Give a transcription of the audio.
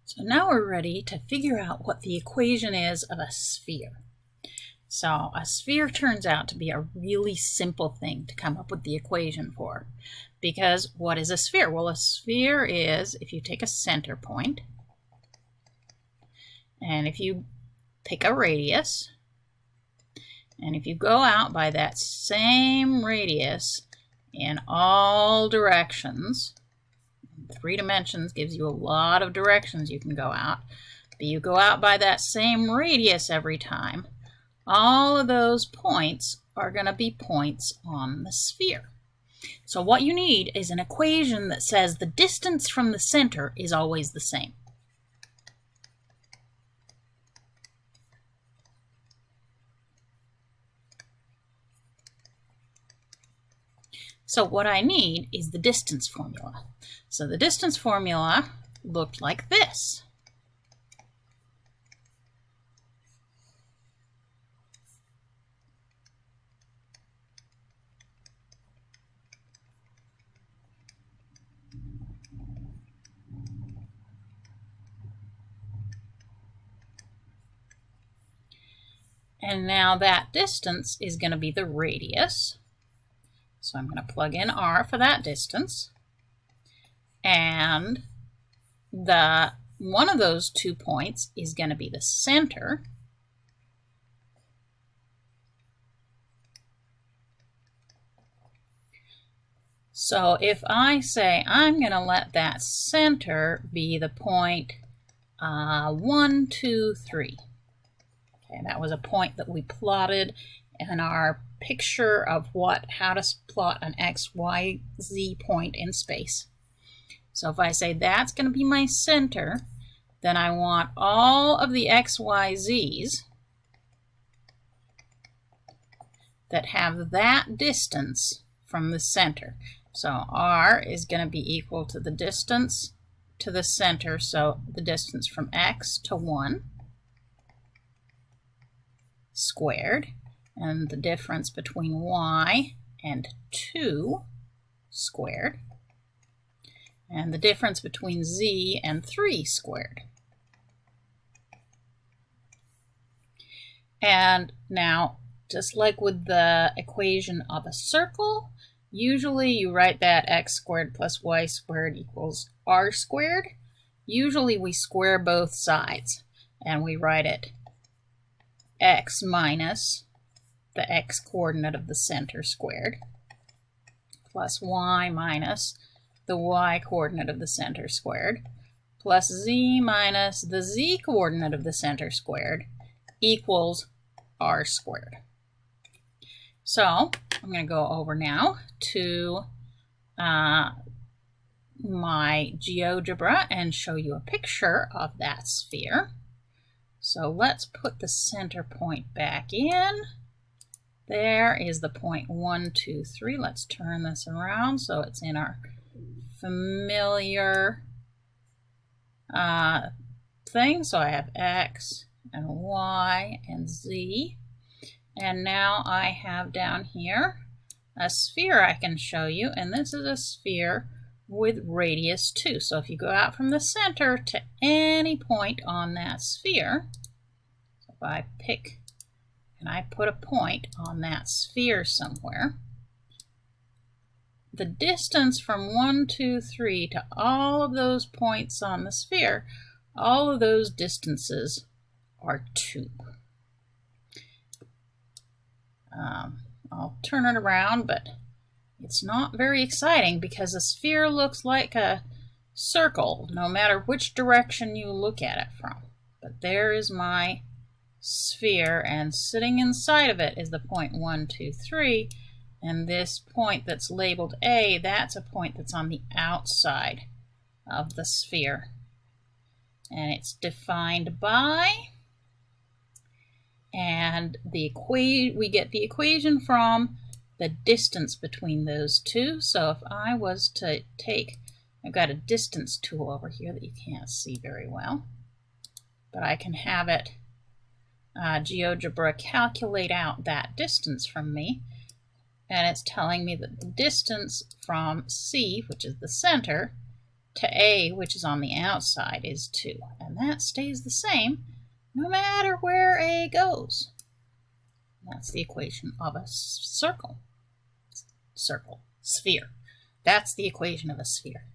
So now we're ready to figure out what the equation is of a sphere. So a sphere turns out to be a really simple thing to come up with the equation for. Because what is a sphere? Well, a sphere is if you take a center point, and if you pick a radius, and if you go out by that same radius in all directions, 3 dimensions gives you a lot of directions you can go out, but you go out by that same radius every time, all of those points are going to be points on the sphere. So what you need is an equation that says the distance from the center is always the same. So what I need is the distance formula. So the distance formula looked like this. And now that distance is going to be the radius. So I'm going to plug in r for that distance. And one of those 2 points is going to be the center. So if I say I'm going to let that center be the point 1, 2, 3. Okay, that was a point that we plotted in our picture of how to plot an x, y, z point in space. So if I say that's going to be my center, then I want all of the x, y, z's that have that distance from the center. So r is going to be equal to the distance to the center, so the distance from x to 1 squared, and the difference between y and 2 squared, and the difference between z and 3 squared. And now, just like with the equation of a circle, usually you write that x squared plus y squared equals r squared. Usually we square both sides, and we write it x minus the x coordinate of the center squared plus y minus the y coordinate of the center squared plus z minus the z coordinate of the center squared equals r squared. So I'm going to go over now to my GeoGebra and show you a picture of that sphere. So let's put the center point back in. There is the point 1, 2, 3. Let's turn this around so it's in our familiar thing. So I have x and y and z. And now I have down here a sphere I can show you. And this is a sphere with radius 2. So if you go out from the center to any point on that sphere, so if I pick and I put a point on that sphere somewhere, the distance from 1, 2, 3 to all of those points on the sphere, all of those distances are 2. I'll turn it around, but it's not very exciting because a sphere looks like a circle no matter which direction you look at it from. But there is my sphere, and sitting inside of it is the point 1, 2, 3, and this point that's labeled A, that's a point that's on the outside of the sphere. And it's defined by, and we get the equation from the distance between those two. So if I was to take, I've got a distance tool over here that you can't see very well, but I can have it GeoGebra calculate out that distance from me, and it's telling me that the distance from C, which is the center, to A, which is on the outside, is 2. And that stays the same no matter where A goes. That's the equation of a sphere. That's the equation of a sphere.